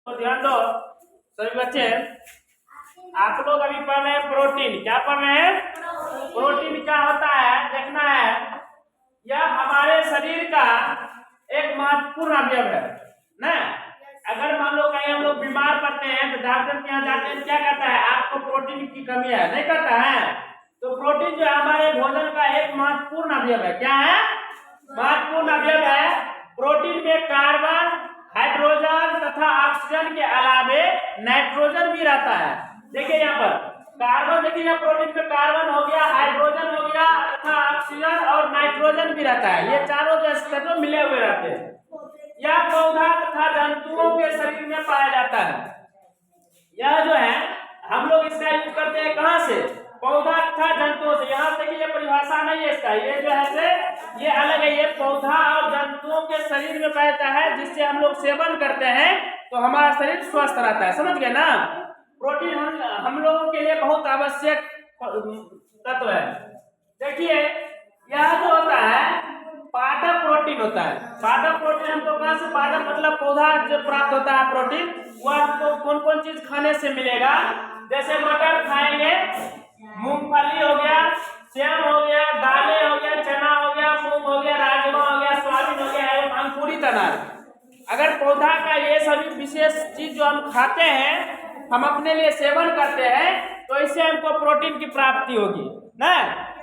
तो ध्यान दो सभी बच्चे, आप लोग अभी पढ़ रहे हैं प्रोटीन। क्या पढ़ रहे हैं? प्रोटीन क्या होता है देखना है। यह हमारे शरीर का एक महत्वपूर्ण अवयव है ना। अगर मान लो कहीं हम लोग बीमार पड़ते हैं तो डॉक्टर के यहाँ जाते हैं, क्या कहता है? आपको प्रोटीन की कमी है, नहीं कहता है? तो प्रोटीन जो है हमारे भोजन का एक महत्वपूर्ण अवयव है। क्या है? महत्वपूर्ण अवयव है। प्रोटीन में कार्बन, हाइड्रोजन तथा ऑक्सीजन के अलावे नाइट्रोजन भी रहता है। देखिए यहाँ पर कार्बन, देखिए यहाँ प्रोटीन में कार्बन हो गया, हाइड्रोजन हो गया तथा ऑक्सीजन और नाइट्रोजन भी रहता है। ये चारों जो तत्व मिले हुए रहते हैं। यह पौधा तथा जंतुओं के शरीर में पाया जाता है। यह जो है हम लोग इसका यूज करते हैं कहाँ से? पौधा तथा जंतुओं से। यहाँ से ये परिभाषा नहीं है इसका, ये जो है से ये अलग है। ये पौधा और जंतुओं के शरीर में पाया जाता है, जिससे हम लोग सेवन करते हैं तो हमारा शरीर स्वस्थ रहता है। समझ गए ना? प्रोटीन हम लोगों के लिए बहुत आवश्यक तत्व है। देखिए यह जो होता है पादप प्रोटीन होता है। पादप प्रोटीन हमको कहाँ से? पादप मतलब पौधा जो प्राप्त होता है प्रोटीन, वह हमको कौन कौन चीज खाने से मिलेगा? जैसे मटर खाएंगे, मूंगफली हो गया, सेम हो गया, दालें हो गया, चना हो गया, मूंग हो गया, राजमा हो गया, सोयाबीन हो गया एवं अंकुरित अनाज। अगर पौधा का ये सभी विशेष चीज जो हम खाते हैं, हम अपने लिए सेवन करते हैं, तो इससे हमको प्रोटीन की प्राप्ति होगी ना।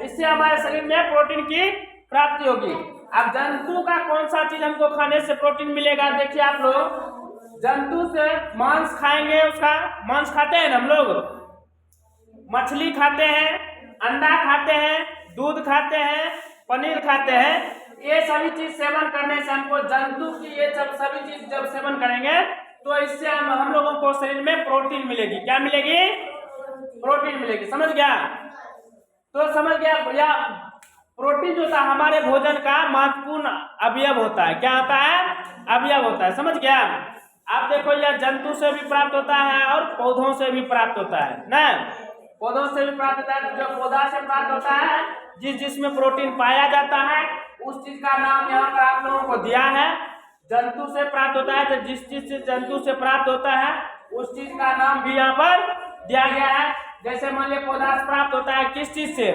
इससे हमारे शरीर में प्रोटीन की प्राप्ति होगी। अब जंतु का कौन सा चीज हमको खाने से प्रोटीन मिलेगा? देखिए आप लोग, जंतु से मांस खाएंगे, उसका मांस खाते हैं ना हम लोग, मछली खाते हैं, अंडा खाते हैं, दूध खाते हैं, पनीर खाते हैं। ये सभी चीज सेवन करने से हमको जंतु की ये सब सभी चीज जब सेवन करेंगे तो इससे हम लोगों को शरीर में प्रोटीन मिलेगी। क्या मिलेगी? प्रोटीन मिलेगी। समझ गया? तो समझ गया भैया, प्रोटीन जो था हमारे भोजन का महत्वपूर्ण अवयव होता है। क्या होता है? अवयव होता है। समझ गया? आप देखो यह जंतु से भी प्राप्त होता है और पौधों से भी प्राप्त होता है ना। पौधों से भी प्राप्त होता है। जो पौधा से प्राप्त होता है, जिसमें प्रोटीन पाया जाता है, उस चीज का नाम यहाँ पर आप लोगों को दिया है। जंतु से प्राप्त होता है तो जिस चीज से जंतु से प्राप्त होता है उस चीज का नाम भी यहाँ पर दिया गया है। जैसे मान लिया पौधा से प्राप्त होता है किस चीज से?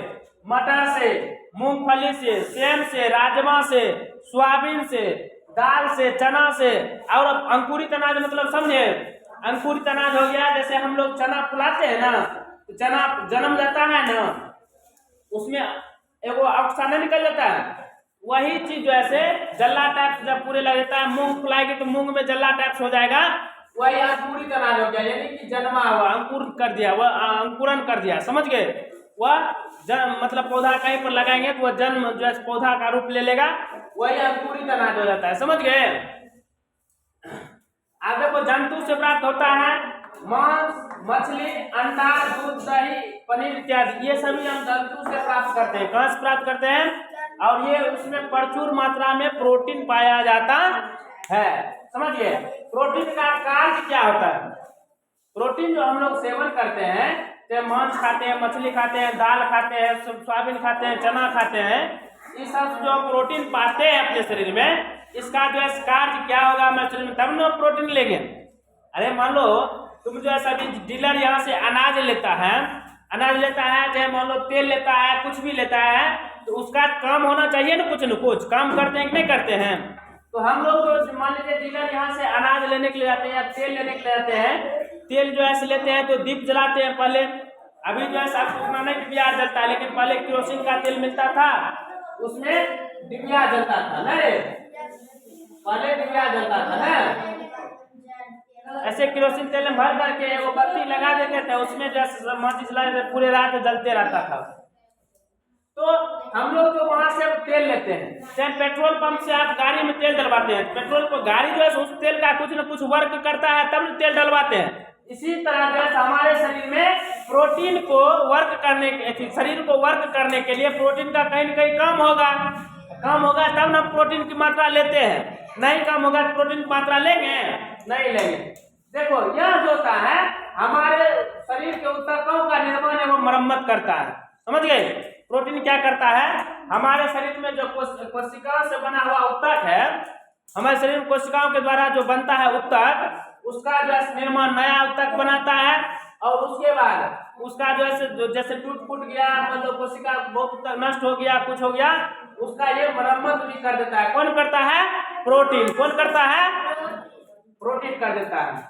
मटर से, मूंगफली से, सेम से, राजमा से, सोयाबीन से, दाल से, चना से और अंकुरित अनाज। मतलब समझे? अंकुरित अनाज हो गया, जैसे हम लोग चना फुलाते हैं ना, तो चना जन्म लेता है ना, उसमें एगो अवसाना निकल जाता है। वही चीज जो ऐसे जल्ला टाइप जब पूरे लग जाता है, मूंग फुलाएगी तो मूंग में जल्ला टाइप हो जाएगा, वही अंकुरित अनाज हो गया। यानी कि जन्मा हुआ, अंकुर कर दिया, वह अंकुरन कर दिया। समझ गए? वह मतलब पौधा कहीं पर लगाएंगे तो वह जन्म जो है पौधा का रूप ले लेगा, वही अंकुरित अनाज हो जाता है। समझ गए? आप देखो जंतु से प्राप्त होता है मांस, मछली, अंडा, दूध, दही, पनीर इत्यादि। ये सभी हम जंतु से प्राप्त करते हैं। कहाँ से प्राप्त करते हैं? और ये उसमें प्रचुर मात्रा में प्रोटीन पाया जाता है। समझिए? प्रोटीन का कार्य क्या होता है? प्रोटीन जो हम लोग सेवन करते हैं, जैसे मांस खाते हैं, मछली खाते हैं, दाल खाते हैं, सोयाबीन खाते हैं, चना खाते हैं, ये सब जो प्रोटीन पाते हैं अपने शरीर में, इसका जो है कार्य क्या होगा हमारे शरीर में, तब ना प्रोटीन लेंगे। अरे मान लो तुम जो है सभी डीलर यहाँ से अनाज लेता है, चाहे मान लो तेल लेता है, कुछ भी लेता है, तो उसका काम होना चाहिए ना, कुछ काम करते हैं कि नहीं करते हैं? तो हम लोग जो मान लीजिए डीलर यहाँ से अनाज लेने के लिए जाते हैं या तेल लेने के लिए जाते हैं, तेल जो है लेते हैं तो दीप जलाते हैं पहले। अभी जो है सब उतना नहीं डिबिया जलता है, लेकिन पहले केरोसिन का तेल मिलता था, उसमें डिबिया जलता था ना, पहले डिबिया जलता था ना। ऐसे केरोसिन तेल में भर करके वो बत्ती लगा देते थे, उसमें जो माचिस लगा पूरे रात जलते रहता था। तो हम लोग जो वहां से तेल लेते हैं, चाहे पेट्रोल पंप से आप गाड़ी में तेल डलवाते हैं, पेट्रोल पर गाड़ी जो है उस तेल का कुछ न कुछ वर्क करता है तब तेल डलवाते हैं। इसी तरह जो हमारे शरीर में प्रोटीन को वर्क करने के, शरीर को वर्क करने के लिए प्रोटीन का कहीं न कहीं कम होगा तब ना प्रोटीन की मात्रा लेते हैं। नहीं कम होगा तो प्रोटीन की मात्रा लेंगे? नहीं लेंगे। देखो यह जो होता है हमारे शरीर के ऊतकों का निर्माण एवं मरम्मत करता है। समझ गए? प्रोटीन क्या करता है? हमारे शरीर में जो कोशिकाओं से बना हुआ ऊतक है, हमारे शरीर में कोशिकाओं के द्वारा जो बनता है ऊतक, उसका जो है निर्माण नया ऊतक बनाता है, और उसके बाद उसका जो है जैसे टूट फूट गया, मतलब कोशिका बहुत तक नष्ट हो गया, कुछ हो गया, उसका ये मरम्मत भी कर देता है। कौन करता है? प्रोटीन। कौन करता है? प्रोटीन कर देता है।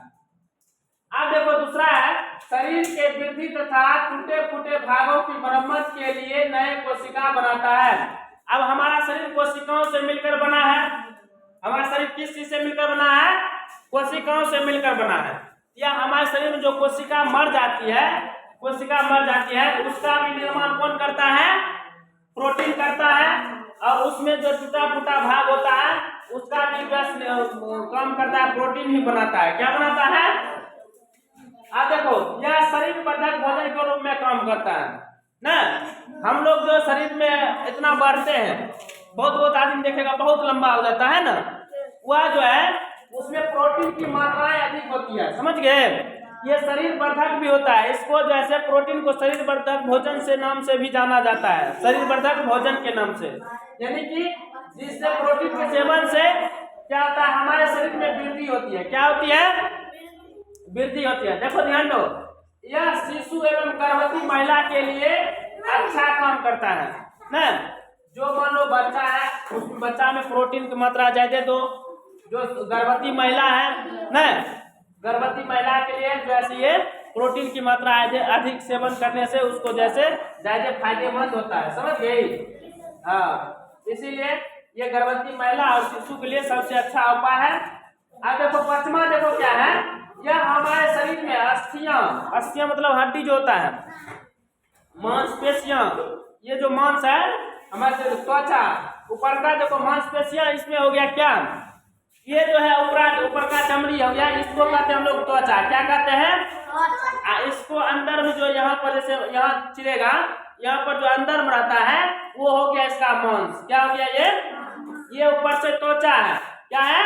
अब देखो दूसरा है, शरीर के वृद्धि तथा टूटे फूटे भागों की मरम्मत के लिए नए कोशिका बनाता है। अब हमारा शरीर कोशिकाओं से मिलकर बना है। हमारा शरीर किस चीज से मिलकर बना है? कोशिकाओं से मिलकर बना है। या हमारे शरीर में जो कोशिका मर जाती है, कोशिका मर जाती है, उसका भी निर्माण कौन करता है? प्रोटीन करता है। और उसमें जो टूटा फूटा भाग होता है उसका भी काम करता है, प्रोटीन ही बनाता है। क्या बनाता है? अब देखो, यह शरीर वर्धक भोजन के रूप में काम करता है ना। हम लोग जो शरीर में इतना बढ़ते हैं, बहुत आदमी देखेगा बहुत लंबा हो जाता है ना, वह जो है उसमें प्रोटीन की मात्राएं अधिक होती है। समझ गए? ये शरीर वर्धक भी होता है। इसको जैसे प्रोटीन को शरीर वर्धक भोजन से नाम से भी जाना जाता है, शरीर वर्धक भोजन के नाम से। यानी कि जिससे प्रोटीन के सेवन से क्या होता है? हमारे शरीर में वृद्धि होती है। क्या होती है? वृद्धि होती है। देखो ध्यान दो, यह शिशु एवं गर्भवती महिला के लिए अच्छा काम करता है ना। जो मान लो बच्चा है, उस बच्चा में प्रोटीन की मात्रा ज्यादा, तो जो गर्भवती महिला है ना, गर्भवती महिला के लिए जैसे ये प्रोटीन की मात्रा अधिक सेवन करने से उसको जैसे ज्यादा फायदेमंद होता है। समझ गई? हाँ, इसीलिए ये गर्भवती महिला और शिशु के लिए सबसे अच्छा उपाय है। अब देखो पांचवा, देखो क्या है, यह हमारे शरीर में अस्थियां मतलब हड्डी जो होता है, मांसपेशियां, ये जो मांस है हमारे त्वचा, ऊपर का देखो मांसपेशियां, इसमें हो गया क्या, ये जो है ऊपर का चमड़ी हो गया, इसको कहते हैं हम लोग त्वचा। क्या कहते हैं? इसको अंदर में जो यहाँ पर जैसे यहाँ चिरेगा, यहाँ पर जो अंदर में रहता है वो हो गया इसका मांस। क्या हो गया? ये ऊपर से त्वचा है। क्या है?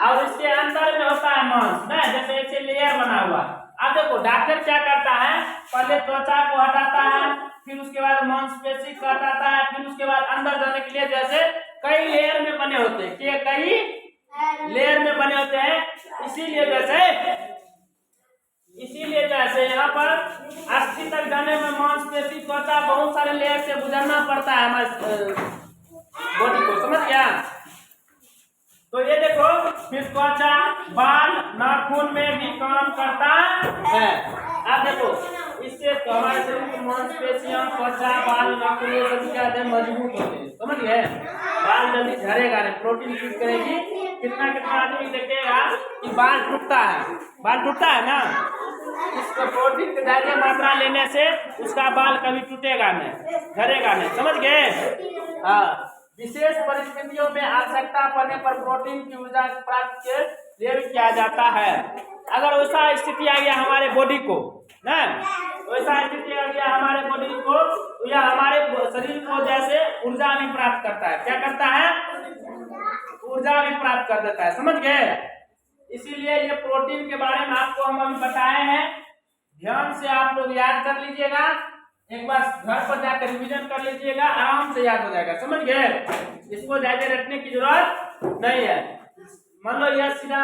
और इसके अंदर में होता है मांस ना, जैसे ऐसे लेयर बना हुआ। अब देखो डॉक्टर क्या करता है, पहले त्वचा को हटाता है, फिर उसके बाद मांसपेशी को हटाता है, फिर उसके बाद अंदर जाने के लिए जैसे कई लेयर में बने होते हैं, कि कई लेयर में बने होते हैं। इसीलिए जैसे यहाँ पर अस्थि तक जाने में मांसपेशी, त्वचा, बहुत सारे लेयर से गुजरना पड़ता है हमारे बॉडी को। समझ गया? तो ये देखो, फिर त्वचा, बाल, नाखून में भी काम करता है। अब देखो, इससे तो हमारे शरीर की मांसपेशियां, त्वचा, बाल, नाखून ये सभी क्या होते हैं? मजबूत होते हैं। समझ गए? बाल जल्दी झड़ेगा नहीं, प्रोटीन यूज करेगी। कितना आदमी देखेगा कि बाल टूटता है, बाल टूटता है ना, इसको प्रोटीन की ज्यादा मात्रा लेने से उसका बाल कभी टूटेगा नहीं, झड़ेगा नहीं। समझ गए? हाँ, विशेष परिस्थितियों में आवश्यकता पड़ने पर प्रोटीन की ऊर्जा प्राप्त के लिए भी किया जाता है। अगर वैसा स्थिति आ गया हमारे बॉडी को ना, वैसा स्थिति आ गया हमारे बॉडी को, या हमारे शरीर को जैसे ऊर्जा भी प्राप्त करता है। क्या करता है? ऊर्जा भी प्राप्त कर देता है। समझ गए? इसीलिए ये प्रोटीन के बारे में आपको हम अभी बताए हैं। ध्यान से आप लोग याद कर लीजिएगा, एक बार घर पर जाकर रिवीजन कर लीजिएगा, आराम से याद हो जाएगा। समझ गए? इसको ज्यादा रटने की जरूरत नहीं है। मान लो यह सीधा